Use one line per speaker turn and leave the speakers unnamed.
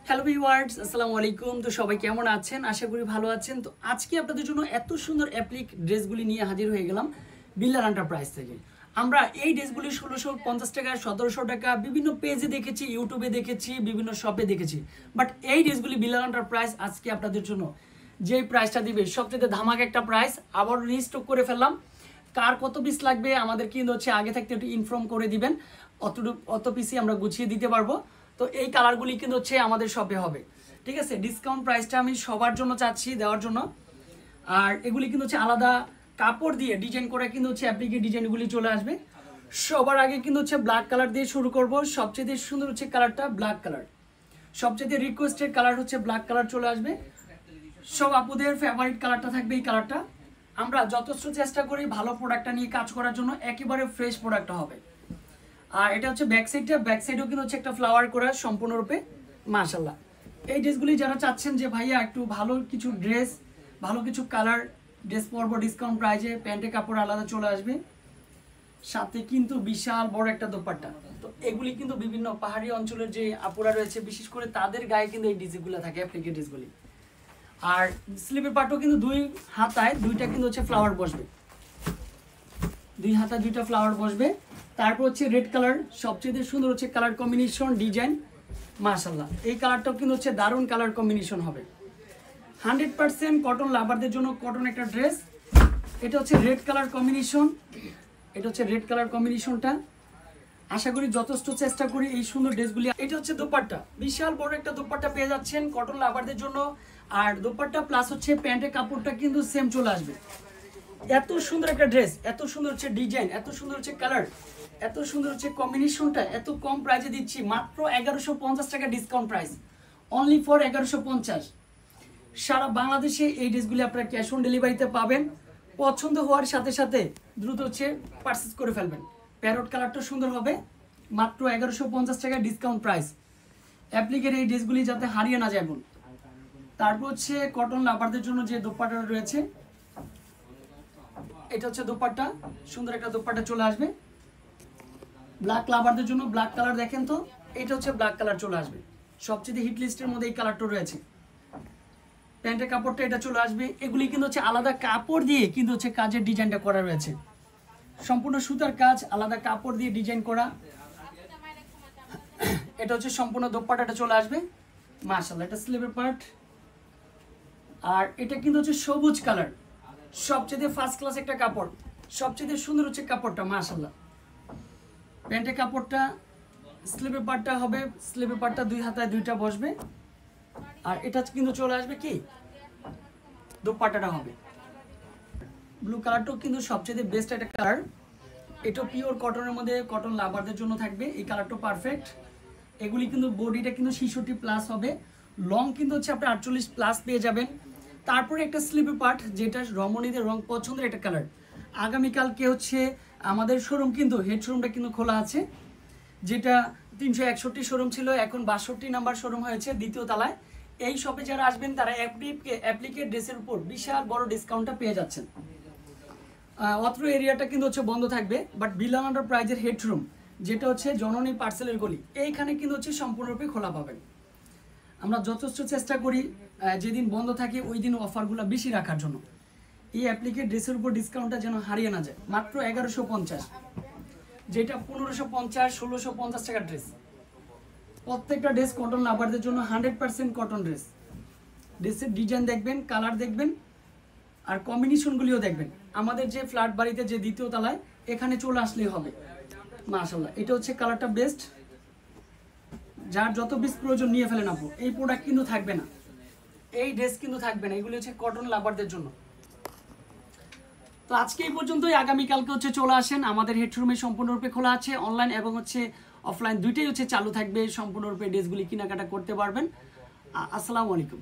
Hello viewers, আসসালামু আলাইকুম। তো সবাই কেমন আছেন? আশা করি ভালো আছেন। তো আজকে আপনাদের জন্য এত সুন্দর অ্যাপ্লিক ড্রেসগুলি নিয়ে হাজির হয়ে গেলাম বিল্লাল এন্টারপ্রাইজ থেকে। আমরা এই ড্রেসগুলি ১৬৫০ টাকা, ১৭০০ টাকা বিভিন্ন পেজে দেখেছি, ইউটিউবে দেখেছি, বিভিন্ন শপে দেখেছি। বাট এই ড্রেসগুলি বিল্লাল এন্টারপ্রাইজ আজকে আপনাদের জন্য যে প্রাইসটা দিবে সবচেয়ে ধামাকা একটা প্রাইস। আবার রিস্টক করে ফেললাম। কার কত পিস লাগবে আমাদের কিন্তু আগে থাকতে একটু ইনফর্ম করে দিবেন, অত পিসই আমরা গুছিয়ে দিতে পারবো। তো এই কালারগুলি কিন্তু আমাদের শপে হবে, ঠিক আছে। ডিসকাউন্ট প্রাইসটা আমি সবার জন্য চাচ্ছি দেওয়ার জন্য। আর এগুলি কিন্তু আলাদা কাপড় দিয়ে ডিজাইন করে কিন্তু অ্যাপ্লিকের ডিজাইনগুলি চলে আসবে। সবার আগে কিন্তু ব্ল্যাক কালার দিয়ে শুরু করব। সবচেয়ে সুন্দর কালারটা ব্ল্যাক কালার, সবচেয়ে রিকোয়েস্টেড কালার ব্ল্যাক কালার চলে আসবে। সব আপুদের ফেভারিট কালারটা থাকবে এই কালারটা। আমরা যথেষ্ট চেষ্টা করি ভালো প্রোডাক্টটা নিয়ে কাজ করার জন্য, একেবারে ফ্রেশ প্রোডাক্টটা হবে। আর এটা ব্যাক সাইডটা, ব্যাক সাইডেও কিন্তু একটা ফ্লাওয়ার করা সম্পূর্ণরূপে মাশাআল্লাহ। এই ড্রেসগুলি যারা চাচ্ছেন যে ভাইয়া একটু ভালো কিছু ড্রেস, ভালো কিছু কালার ড্রেস পরবো ডিসকাউন্ট প্রাইজে, প্যান্টের কাপড় আলাদা চলে আসবে, সাথে কিন্তু বিশাল বড় একটা দোপাট্টা। তো এগুলি কিন্তু বিভিন্ন পাহাড়ি অঞ্চলের যে আপুরা রয়েছে বিশেষ করে তাদের গায়ে কিন্তু এই ডিজাইনগুলো থাকে, অ্যাপ্লিকের ড্রেসগুলি। আর স্লিপের পাটও কিন্তু দুই হাতায় দুইটা কিন্তু ফ্লাওয়ার বসবে, দুই হাতায় দুইটা ফ্লাওয়ার বসবে। তারপর রেড কালার, সবচেয়ে সুন্দর কালার কম্বিনেশন ডিজাইন মাশাআল্লাহ। এই কালারটাও কিন্তু দারুণ কালার কম্বিনেশন হবে। 100% কটন লাভারদের জন্য কটন একটা ড্রেস। এটা রেড কালার কম্বিনেশন, এটা রেড কালার কম্বিনেশনটা। আশা করি যথেষ্ট চেষ্টা করি এই সুন্দর ড্রেসগুলি। এটা দোপাট্টা, বিশাল বড় একটা দোপাট্টা পেয়ে যাচ্ছেন কটন লাভারদের জন্য। আর দোপাট্টা প্লাস প্যান্টের কাপড়টা কিন্তু সেম চলে আসবে। এত সুন্দর একটা ড্রেস, এত সুন্দর ডিজাইন, এত সুন্দর কালার, এত সুন্দর কম্বিনেশনটা এত কম প্রাইসে দিচ্ছি মাত্র 1150 টাকা ডিসকাউন্ট প্রাইস, অনলি ফর 1150। সারা বাংলাদেশে এই ড্রেসগুলি আপনারা ক্যাশ অন ডেলিভারিতে পাবেন। পছন্দ হওয়ার সাথে সাথে দ্রুত পারচেজ করে ফেলবেন। প্যারট কালারটা সুন্দর হবে, মাত্র 1150 টাকা ডিসকাউন্ট প্রাইস। অ্যাপ্লিকের এই ড্রেসগুলি যাতে হারিয়ে না যায়। তারপর কটন লাভারদের জন্য যে দোপাট্টাটা রয়েছে, এটা দোপাট্টা, সুন্দর একটা দোপাট্টা চলে আসবে। ব্ল্যাক লাভারদের জন্য ব্ল্যাক কালার দেখেন তো, এটা ব্ল্যাক কালার চলে আসবে। সবচেয়ে হিট লিস্টের মধ্যে এই কালারটা রয়েছে। প্যান্টের কাপড়টা এটা চলে আসবে। এগুলি কিন্তু আলাদা কাপড় দিয়ে কিন্তু কাজের ডিজাইনটা করা রয়েছে, সম্পূর্ণ সুতার কাজ, আলাদা কাপড় দিয়ে ডিজাইন করা। এটা সম্পূর্ণ দোপাট্টাটা চলে আসবে মাশাআল্লাহ। এটা স্লিভের পার্ট। আর এটা কিন্তু সবুজ কালার, সবচেয়ে ফার্স্ট ক্লাস একটা কাপড়, সবচেয়ে সুন্দর কাপড়টা মাশাআল্লাহ। প্যান্টের কাপড়টা, স্লিভের পার্টটা হবে, স্লিভের পার্টটা দুই হাতায় দুইটা বসবে। আর এটা কিন্তু চলে আসবে কি দোপাট্টাটা হবে। ব্লু কালারটাও কিন্তু সবচেয়ে বেস্ট একটা কালার। এটা পিওর কটনের মধ্যে, কটন লাভারদের জন্য থাকবে এই কালারটা পারফেক্ট। এগুলি কিন্তু বডিটা কিন্তু 66 প্লাস হবে, লং কিন্তু আপনি 48 প্লাস পেয়ে যাবেন। তারপরে একটা স্লিপের পার্ট, যেটা রমণীদের রং পছন্দের একটা কালার। আগামীকালকে আমাদের শোরুম কিন্তু হেড শোরুমটা কিন্তু খোলা আছে, যেটা 361 শোরুম ছিল, এখন 62 নাম্বার শোরুম হয়েছে দ্বিতীয় তলায়। এই শপে যারা আসবেন তারা অ্যাপ্লিকের ড্রেসের উপর বিশাল বড় ডিসকাউন্টটা পেয়ে যাচ্ছেন। অত্র এরিয়াটা কিন্তু বন্ধ থাকবে, বাট বিল্লাল এন্টারপ্রাইজের হেড শোরুম, যেটা জননী পার্সেলের গলি, এইখানে কিন্তু সম্পূর্ণরূপে খোলা পাবেন। আমরা যথেষ্ট চেষ্টা করি যেদিন বন্ধ থাকে ওই দিন অফারগুলো বেশি রাখার জন্য। এই অ্যাপ্লিকের ড্রেসের উপর ডিসকাউন্টটা যেন হারিয়ে না যায়। মাত্র 1150, যেটা 1550, 1650 টাকার ড্রেস। প্রত্যেকটা ড্রেস কটন লাভারদের জন্য 100% কটন ড্রেস। ড্রেসের ডিজাইন দেখবেন, কালার দেখবেন, আর কম্বিনেশনগুলিও দেখবেন। আমাদের যে ফ্ল্যাট বাড়িতে যে দ্বিতীয় তলায়, এখানে চলে আসলেই হবে মাশাআল্লাহ। এটা কালারটা বেস্ট, যার যত পিস প্রয়োজন নিয়ে ফেলেন আপু। এই প্রোডাক্ট কিন্তু থাকবে না, এই ড্রেস কিন্তু থাকবে না, এগুলি কটন লাভারদের জন্য। তো আজকে এই পর্যন্তই। আগামীকালকে চলে আসেন, আমাদের হেডরুমে সম্পূর্ণরূপে খোলা আছে, অনলাইন এবং অফলাইন দুইটাই চালু থাকবে। সম্পূর্ণরূপে ড্রেসগুলি কেনাকাটা করতে পারবেন। আসসালামু আলাইকুম।